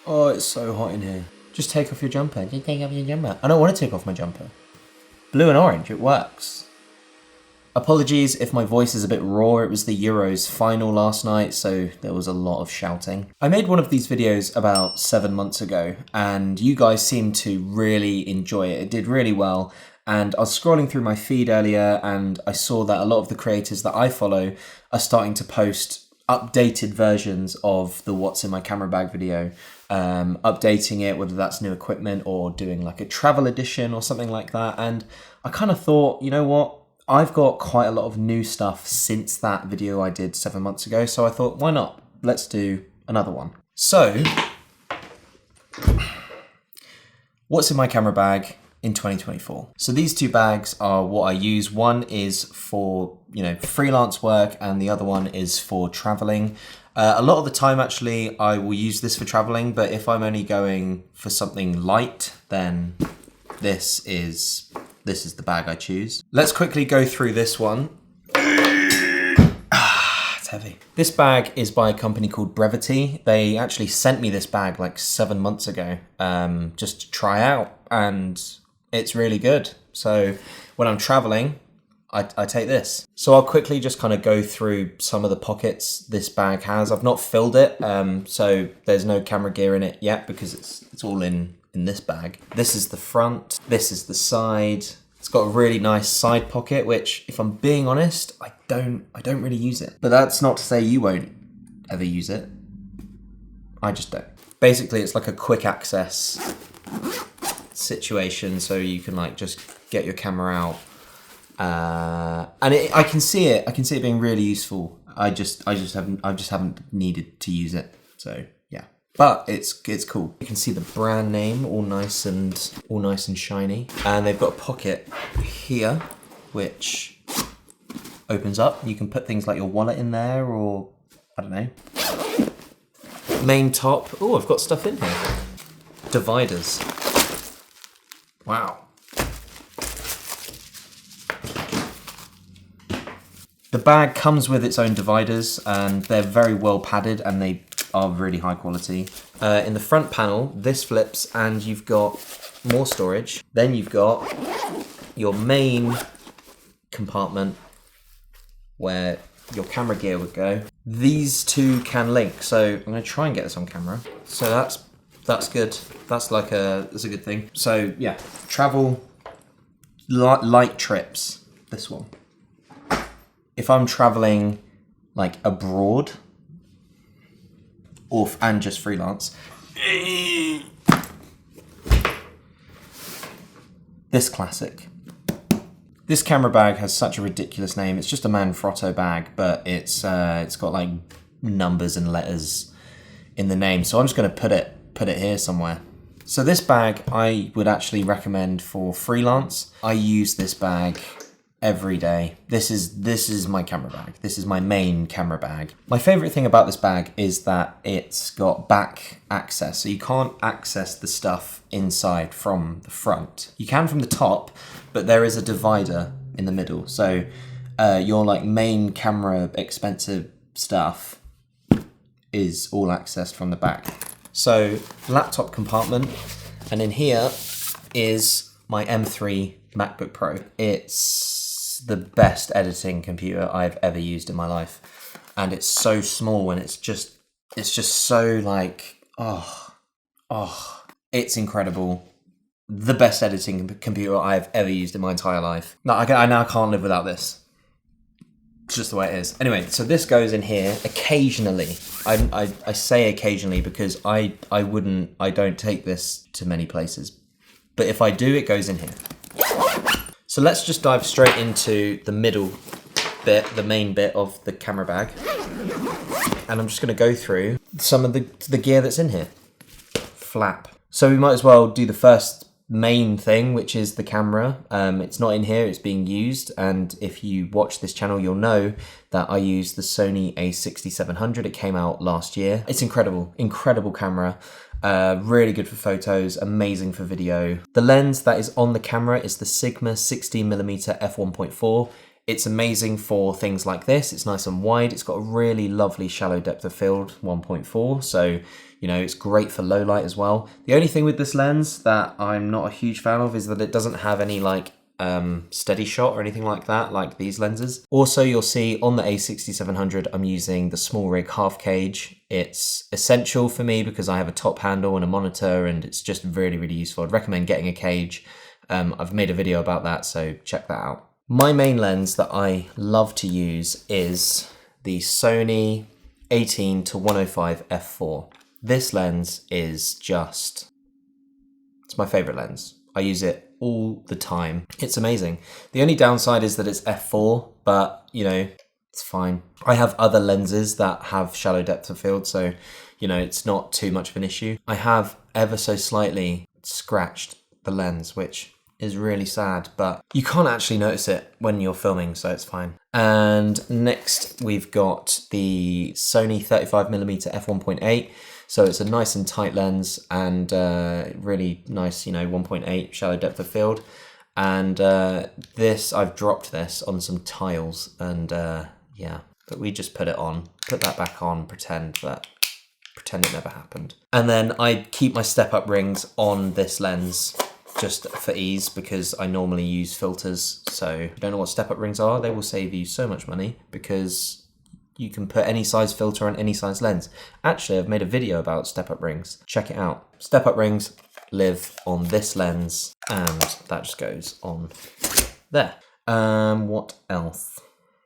Oh, it's so hot in here. Just take off your jumper. Just take off your jumper. I don't want to take off my jumper. Blue and orange, it works. Apologies if my voice is a bit raw. It was the Euros final last night, so there was a lot of shouting. I made one of these videos about 7 months ago, and you guys seemed to really enjoy it. It did really well. And I was scrolling through my feed earlier, and I saw that a lot of the creators that I follow are starting to post updated versions of the What's in My Camera Bag video, updating it, whether that's new equipment or doing like a travel edition or something like that. And I kind of thought, you know what? I've got quite a lot of new stuff since that video I did 7 months ago. So I thought, why not? Let's do another one. So, what's in my camera bag in 2024? So these two bags are what I use. One is for, freelance work, and the other one is for traveling. A lot of the time, actually, I will use this for traveling, but if I'm only going for something light, then this is the bag I choose. Let's quickly go through this one. It's heavy. This bag is by a company called Brevity. They actually sent me this bag like 7 months ago, just to try out, and it's really good. So when I'm traveling, I take this. So I'll quickly just kind of go through some of the pockets this bag has. I've not filled it, so there's no camera gear in it yet because it's all in this bag. This is the front, this is the side. It's got a really nice side pocket, which, if I'm being honest, I don't really use it. But that's not to say you won't ever use it. I just don't. Basically, it's like a quick access situation, so you can like just get your camera out. And I can see it being really useful. I just haven't needed to use it. So yeah, but it's cool. You can see the brand name all nice and shiny, and they've got a pocket here which opens up. You can put things like your wallet in there, or I don't know. Main top. Oh, I've got stuff in here. Dividers. Wow. The bag comes with its own dividers, and they're very well padded, and they are really high quality. In the front panel, this flips and you've got more storage. Then you've got your main compartment where your camera gear would go. These two can link, so I'm going to try and get this on camera. So that's good. That's a good thing. So yeah, travel, light trips, this one. If I'm traveling like abroad and just freelance, this classic. This camera bag has such a ridiculous name. It's just a Manfrotto bag, but it's got like numbers and letters in the name. So I'm just going to put it here somewhere. So this bag I would actually recommend for freelance. I use this bag every day. This is my camera bag. This is my main camera bag. My favorite thing about this bag is that it's got back access. So you can't access the stuff inside from the front. You can from the top, but there is a divider in the middle. So your like main camera expensive stuff is all accessed from the back. So laptop compartment, and in here is my M3 MacBook Pro. It's the best editing computer I've ever used in my life, and it's so small, and it's just so like it's incredible. The best editing computer I've ever used in my entire life. No, I now can't live without this. It's just the way it is. Anyway, so this goes in here occasionally. I say occasionally because I don't take this to many places, but if I do, it goes in here. So let's just dive straight into the middle bit, the main bit of the camera bag. And I'm just going to go through some of the gear that's in here. Flap. So we might as well do the first main thing, which is the camera. It's not in here, it's being used. And if you watch this channel, you'll know that I use the Sony a6700. It came out last year. It's incredible camera. Really good for photos, amazing for video. The lens that is on the camera is the Sigma 16mm f1.4. It's amazing for things like this. It's nice and wide. It's got a really lovely shallow depth of field, 1.4. So, you know, it's great for low light as well. The only thing with this lens that I'm not a huge fan of is that it doesn't have any like steady shot or anything like that, like these lenses. Also, you'll see on the A6700, I'm using the small rig half cage. It's essential for me because I have a top handle and a monitor, and it's just really, really useful. I'd recommend getting a cage. I've made a video about that, so check that out. My main lens that I love to use is the Sony 18-105 f4. This lens is just, it's my favorite lens. I use it all the time. It's amazing. The only downside is that it's f4, but you know, it's fine. I have other lenses that have shallow depth of field, so you know, it's not too much of an issue. I have ever so slightly scratched the lens, which is really sad, but you can't actually notice it when you're filming, so it's fine. And next we've got the Sony 35mm f1.8. So it's a nice and tight lens and really nice, you know, 1.8 shallow depth of field. And this, I've dropped this on some tiles, and yeah, but we just put it on, put that back on, pretend it never happened. And then I keep my step-up rings on this lens just for ease, because I normally use filters. So if you don't know what step-up rings are, they will save you so much money, because you can put any size filter on any size lens. Actually, I've made a video about step-up rings. Check it out. Step-up rings live on this lens, and that just goes on there. What else?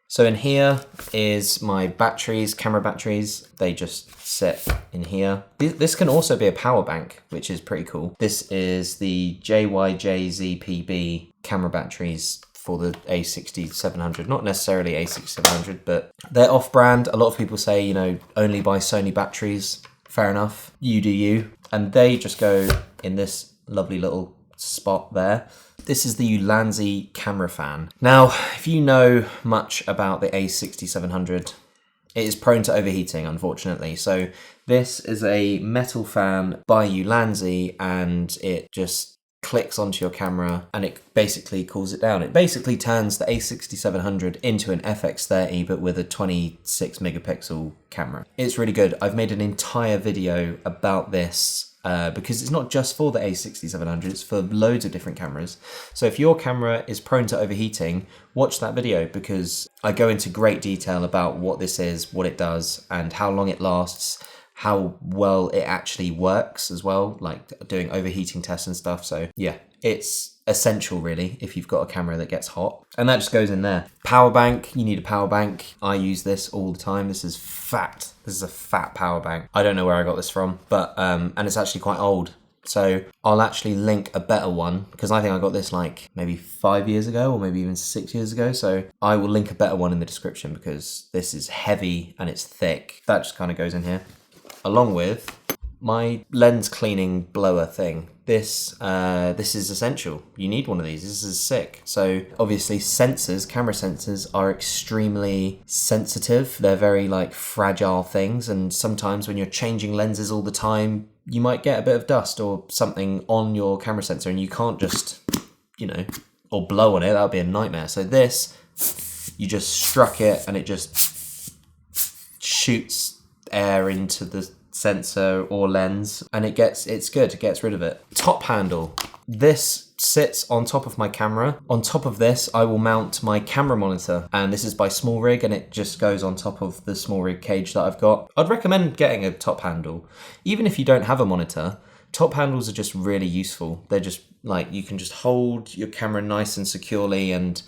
So in here is my batteries, camera batteries. They just sit in here. This can also be a power bank, which is pretty cool. This is the JYJZPB camera batteries for the A6700, not necessarily A6700, but they're off-brand. A lot of people say, you know, only buy Sony batteries. Fair enough, you do you. And they just go in this lovely little spot there. This is the Ulanzi camera fan. Now, if you know much about the A6700, it is prone to overheating, unfortunately. So this is a metal fan by Ulanzi, and it just clicks onto your camera and it basically cools it down. It basically turns the A6700 into an FX30, but with a 26 megapixel camera. It's really good. I've made an entire video about this because it's not just for the A6700, it's for loads of different cameras. So if your camera is prone to overheating, watch that video, because I go into great detail about what this is, what it does, and how long it lasts, how well it actually works as well, like doing overheating tests and stuff. So yeah, it's essential really if you've got a camera that gets hot. And that just goes in there. Power bank, you need a power bank. I use this all the time. This is fat. This is a fat power bank. I don't know where I got this from, but and it's actually quite old. So I'll actually link a better one, because I think I got this like maybe 5 years ago or maybe even 6 years ago. So I will link a better one in the description, because this is heavy and it's thick. That just kind of goes in here, along with my lens cleaning blower thing. This is essential. You need one of these. This is sick. So obviously sensors, camera sensors are extremely sensitive. They're very like fragile things, and sometimes when you're changing lenses all the time, you might get a bit of dust or something on your camera sensor, and you can't just, you know, or blow on it. That would be a nightmare. So this, you just struck it and it just shoots air into the sensor or lens, and it's good, it gets rid of it. Top handle. This sits on top of my camera. On top of this, I will mount my camera monitor, and this is by Small Rig, and it just goes on top of the Small Rig cage that I've got. I'd recommend getting a top handle. Even if you don't have a monitor, top handles are just really useful. They're just like, you can just hold your camera nice and securely, and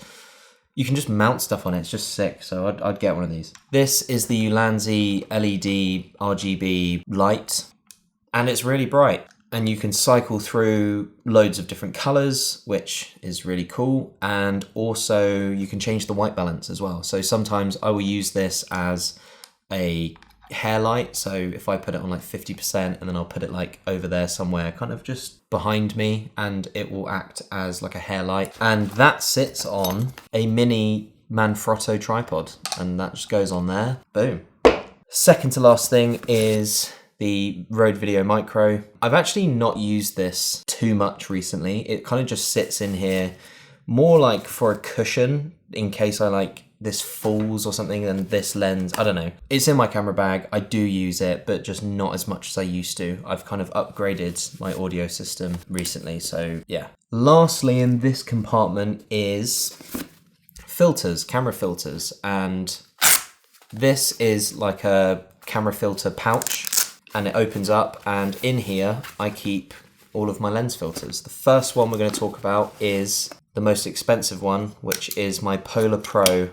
you can just mount stuff on it. It's just sick. So I'd get one of these. This is the Ulanzi LED RGB light, and it's really bright. And you can cycle through loads of different colors, which is really cool. And also you can change the white balance as well. So sometimes I will use this as a hair light. So if I put it on like 50%, and then I'll put it like over there somewhere, kind of just behind me, and it will act as like a hair light. And that sits on a mini Manfrotto tripod, and that just goes on there. Boom. Second to last thing is the Rode Video Micro. I've actually not used this too much recently. It kind of just sits in here more like for a cushion in case I like this falls or something, and this lens, I don't know. It's in my camera bag. I do use it, but just not as much as I used to. I've kind of upgraded my audio system recently, so yeah. Lastly in this compartment is filters, camera filters, and this is like a camera filter pouch, and it opens up, and in here I keep all of my lens filters. The first one we're going to talk about is the most expensive one, which is my Polar Pro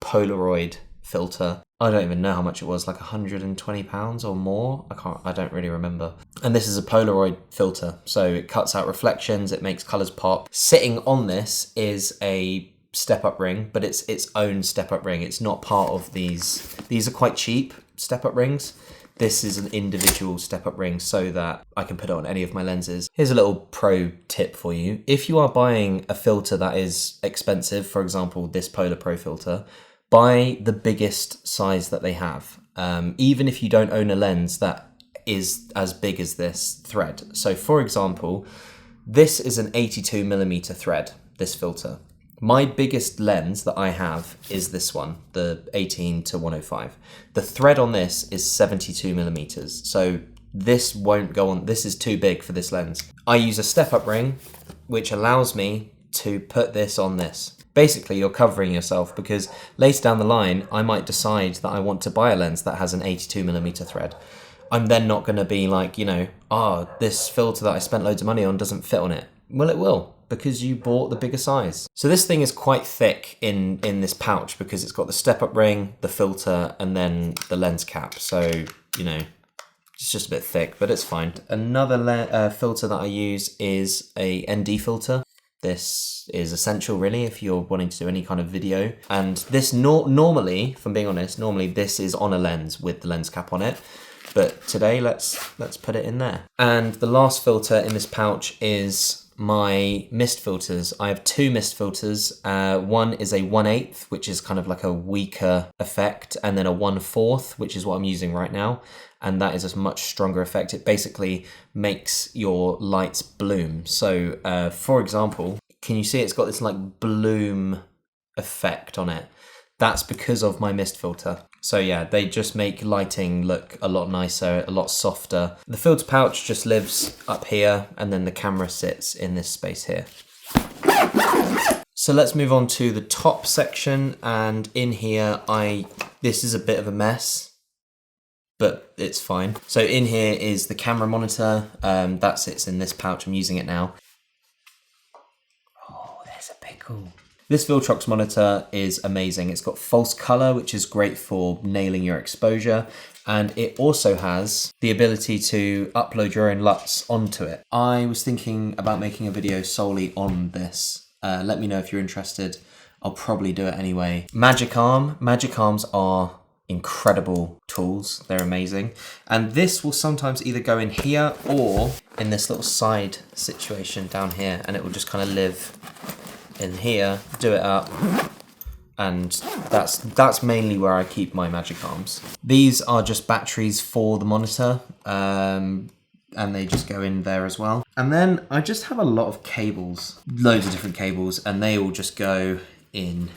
Polaroid filter. I don't even know how much it was, like £120 or more. I don't really remember. And this is a Polaroid filter, so it cuts out reflections, it makes colors pop. Sitting on this is a step-up ring, but it's its own step-up ring. It's not part of these. These are quite cheap step-up rings. This is an individual step-up ring so that I can put it on any of my lenses. Here's a little pro tip for you. If you are buying a filter that is expensive, for example, this Polar Pro filter, buy the biggest size that they have. Even if you don't own a lens that is as big as this thread. So for example, this is an 82mm thread, this filter. My biggest lens that I have is this one, the 18-105. The thread on this is 72mm, so this won't go on, this is too big for this lens. I use a step-up ring, which allows me to put this on this. Basically, you're covering yourself because later down the line, I might decide that I want to buy a lens that has an 82mm thread. I'm then not gonna be like, you know, this filter that I spent loads of money on doesn't fit on it. Well, it will, because you bought the bigger size. So this thing is quite thick in this pouch because it's got the step-up ring, the filter, and then the lens cap. So, you know, it's just a bit thick, but it's fine. Another filter that I use is a ND filter. This is essential really if you're wanting to do any kind of video. And this normally, if I'm being honest, normally this is on a lens with the lens cap on it. But today, let's put it in there. And the last filter in this pouch is my mist filters. I have two mist filters. One is a 1/8, which is kind of like a weaker effect, and then a 1/4, which is what I'm using right now. And that is a much stronger effect. It basically makes your lights bloom. So for example, can you see it's got this like bloom effect on it? That's because of my mist filter. So yeah, they just make lighting look a lot nicer, a lot softer. The filter pouch just lives up here, and then the camera sits in this space here. So let's move on to the top section, and in here, this is a bit of a mess, but it's fine. So in here is the camera monitor, that sits in this pouch, I'm using it now. Oh, there's a pickle. This Viltrox monitor is amazing. It's got false color, which is great for nailing your exposure. And it also has the ability to upload your own LUTs onto it. I was thinking about making a video solely on this. Let me know if you're interested. I'll probably do it anyway. Magic arms are incredible tools. They're amazing. And this will sometimes either go in here or in this little side situation down here, and it will just kind of live in here, do it up, and that's mainly where I keep my magic arms. These are just batteries for the monitor, and they just go in there as well. And then I just have a lot of cables, loads of different cables, and they all just go in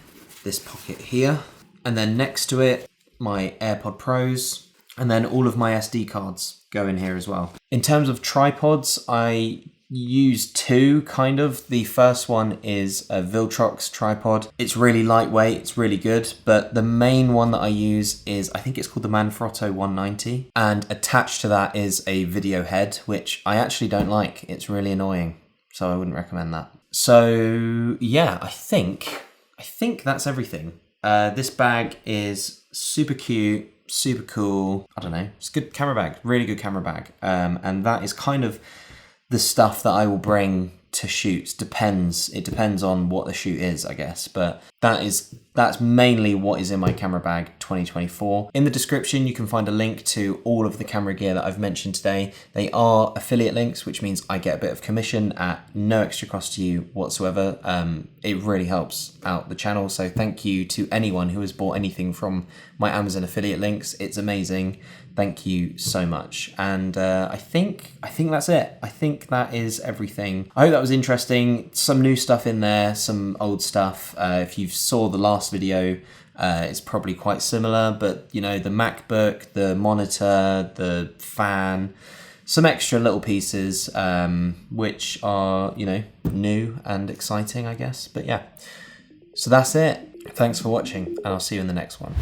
this pocket here. And then next to it, my AirPod Pros, and then all of my SD cards go in here as well. In terms of tripods, I use two, kind of. The first one is a Viltrox tripod. It's really lightweight, it's really good, but the main one that I use is, I think it's called the Manfrotto 190, and attached to that is a video head, which I actually don't like. It's really annoying, so I wouldn't recommend that. So yeah, I think that's everything. This bag is super cute, super cool. I don't know, it's a good camera bag, really good camera bag. And that is kind of the stuff that I will bring to shoots. It depends on what the shoot is, I guess. But That's mainly what is in my camera bag 2024. In the description, you can find a link to all of the camera gear that I've mentioned today. They are affiliate links, which means I get a bit of commission at no extra cost to you whatsoever. It really helps out the channel. So thank you to anyone who has bought anything from my Amazon affiliate links. It's amazing. Thank you so much. And I think that's it. I think that is everything. I hope that was interesting. Some new stuff in there, some old stuff. If you saw the last video, it's probably quite similar, but you know, the MacBook, the monitor, the fan, some extra little pieces, which are, you know, new and exciting, I guess. But yeah, so that's it. Thanks for watching, and I'll see you in the next one.